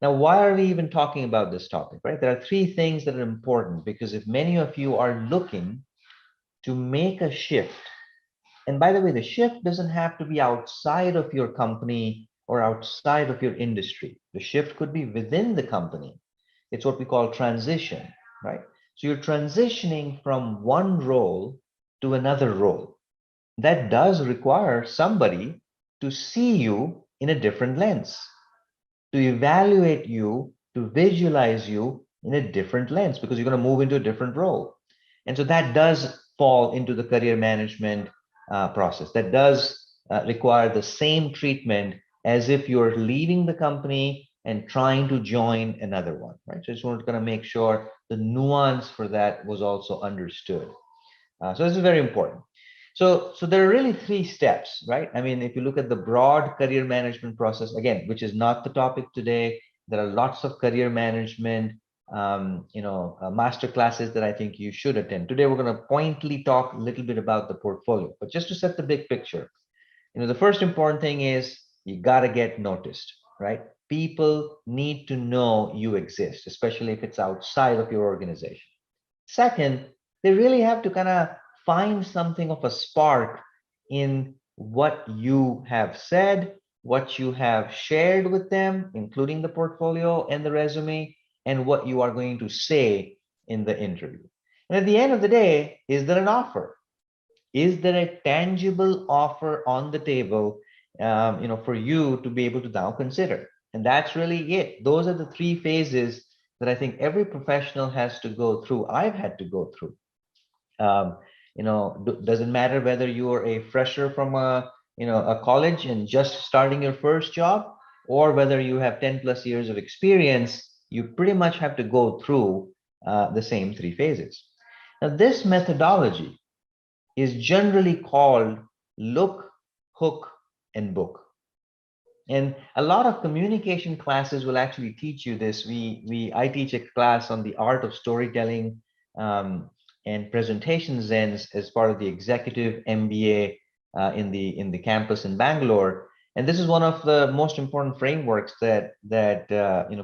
Now, why are we even talking about this topic, right? There are three things that are important because if many of you are looking to make a shift, and by the way, the shift doesn't have to be outside of your company or outside of your industry. The shift could be within the company. It's what we call transition, right? So you're transitioning from one role to another role. That does require somebody to see you in a different lens, to evaluate you, to visualize you in a different lens because you're going to move into a different role. And so that does fall into the career management process. That does require the same treatment as if you're leaving the company and trying to join another one, right? So I just wanted to kind of make sure the nuance for that was also understood. So this is very important. So there are really three steps, right? I mean, if you look at the broad career management process, again, which is not the topic today, there are lots of career management, master classes that I think you should attend. Today, we're going to pointedly talk a little bit about the portfolio, but just to set the big picture, the first important thing is you got to get noticed, right? People need to know you exist, especially if it's outside of your organization. Second, they really have to kind of find something of a spark in what you have said, what you have shared with them, including the portfolio and the resume, and what you are going to say in the interview. And at the end of the day, is there an offer? Is there a tangible offer on the table, for you to be able to now consider? And that's really it. Those are the three phases that I think every professional has to go through. I've had to go through. Doesn't matter whether you are a fresher from a college and just starting your first job, or whether you have 10 plus years of experience. You pretty much have to go through the same three phases. Now, this methodology is generally called look, hook, and book. And a lot of communication classes will actually teach you this. I teach a class on the art of storytelling and presentation zen as part of the executive MBA in the campus in Bangalore. And this is one of the most important frameworks that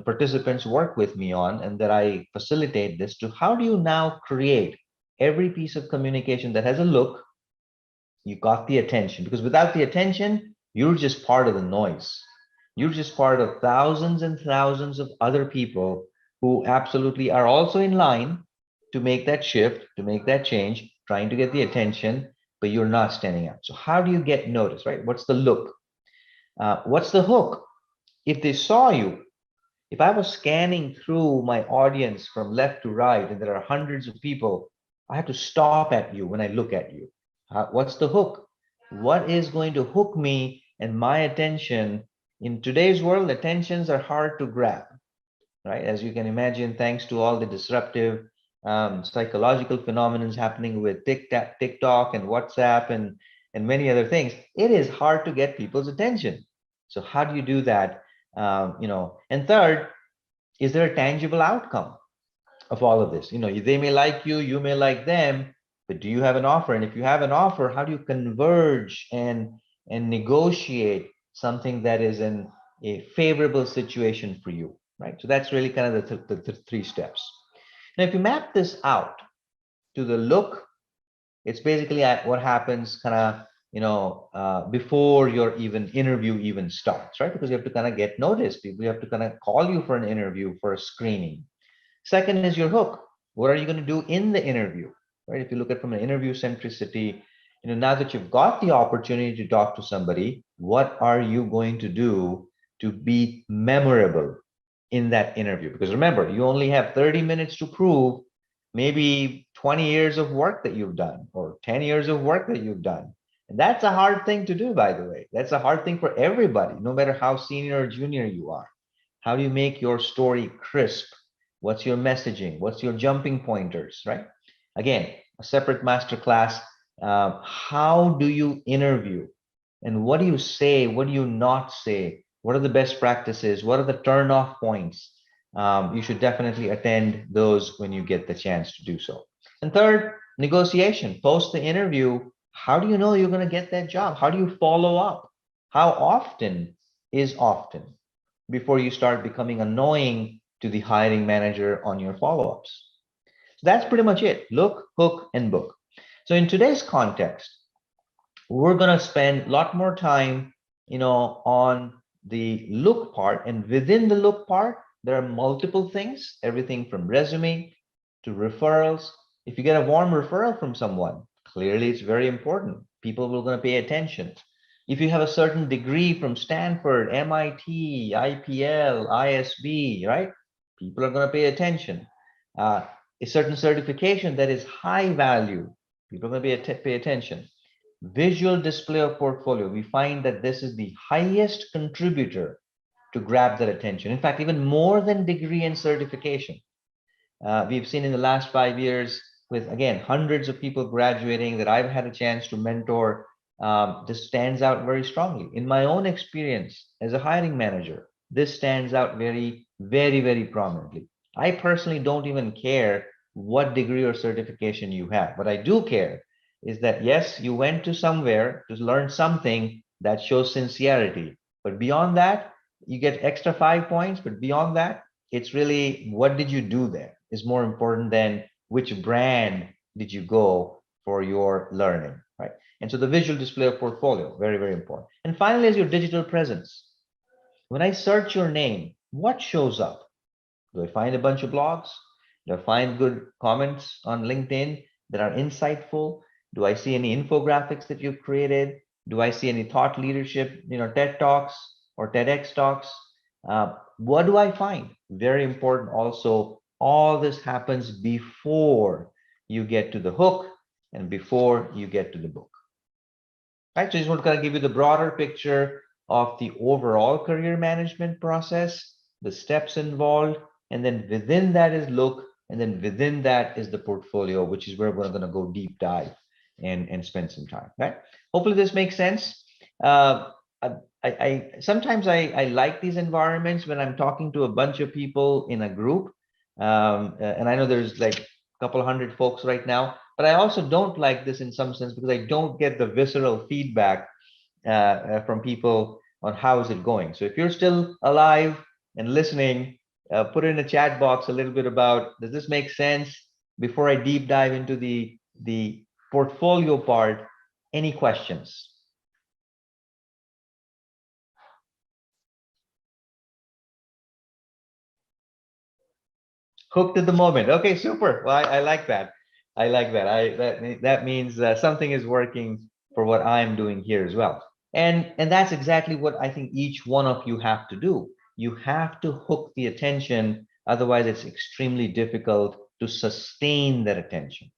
participants work with me on, and that I facilitate this to. How do you now create every piece of communication that has a look? You got the attention, because without the attention, you're just part of the noise. You're just part of thousands and thousands of other people who absolutely are also in line to make that shift, to make that change, trying to get the attention, but you're not standing out. So how do you get noticed, right? What's the look? What's the hook? If they saw you, if I was scanning through my audience from left to right and there are hundreds of people, I have to stop at you when I look at you. What's the hook? What is going to hook me and my attention? In today's world, attentions are hard to grab, right? As you can imagine, thanks to all the disruptive psychological phenomena happening with TikTok and WhatsApp and many other things, it is hard to get people's attention. So how do you do that? And third, is there a tangible outcome of all of this? They may like you, you may like them, but do you have an offer? And if you have an offer, how do you converge and negotiate something that is in a favorable situation for you, right? So that's really kind of the three steps. Now, if you map this out to the look, it's basically at what happens kind of before your even interview even starts, right? Because you have to kind of get noticed. People have to kind of call you for an interview, for a screening. Second is your hook. What are you going to do in the interview, right? If you look at from an interview centricity, now that you've got the opportunity to talk to somebody, what are you going to do to be memorable in that interview? Because remember, you only have 30 minutes to prove maybe 20 years of work that you've done or 10 years of work that you've done. And that's a hard thing to do, by the way. That's a hard thing for everybody, no matter how senior or junior you are. How do you make your story crisp? What's your messaging? What's your jumping pointers, right? Again, a separate masterclass. How do you interview? And what do you say? What do you not say? What are the best practices? What are the turn off points? You should definitely attend those when you get the chance to do so. And third, negotiation. Post the interview. How do you know you're going to get that job? How do you follow up? How often is often? before you start becoming annoying to the hiring manager on your follow-ups. So that's pretty much it. Look, hook, and book. So in today's context, we're going to spend a lot more time, on the look part. And within the look part, there are multiple things, everything from resume to referrals. If you get a warm referral from someone, clearly it's very important. People will going to pay attention. If you have a certain degree from Stanford, MIT, IPL, ISB, right? People are going to pay attention. A certain certification that is high value, people are going to pay attention. Visual display of portfolio, we find that this is the highest contributor to grab their attention. In fact, even more than degree and certification. We've seen in the last 5 years with, again, hundreds of people graduating that I've had a chance to mentor, this stands out very strongly. In my own experience as a hiring manager, this stands out very, very, very prominently. I personally don't even care what degree or certification you have. What I do care is that, yes, you went to somewhere to learn something that shows sincerity. But beyond that, you get extra 5 points. But beyond that, it's really what did you do there is more important than which brand did you go for your learning, right? And so the visual display of portfolio, very, very important. And finally, is your digital presence. When I search your name, what shows up? Do I find a bunch of blogs? Do I find good comments on LinkedIn that are insightful? Do I see any infographics that you've created? Do I see any thought leadership, TED Talks or TEDx Talks? What do I find? Very important also, all this happens before you get to the hook and before you get to the book. Right, so I just want to kind of give you the broader picture of the overall career management process, the steps involved, and then within that is look, and then within that is the portfolio, which is where we're going to go deep dive and spend some time, right? Hopefully this makes sense. I sometimes I like these environments when I'm talking to a bunch of people in a group, and I know there's like a couple hundred folks right now, but I also don't like this in some sense because I don't get the visceral feedback from people on how is it going. So if you're still alive and listening, put in a chat box a little bit about, does this make sense? Before I deep dive into the portfolio part, any questions? Hooked at the moment. Okay, super. Well, I like that. I like that. That means something is working for what I'm doing here as well. And that's exactly what I think each one of you have to do. You have to hook the attention, otherwise it's extremely difficult to sustain that attention.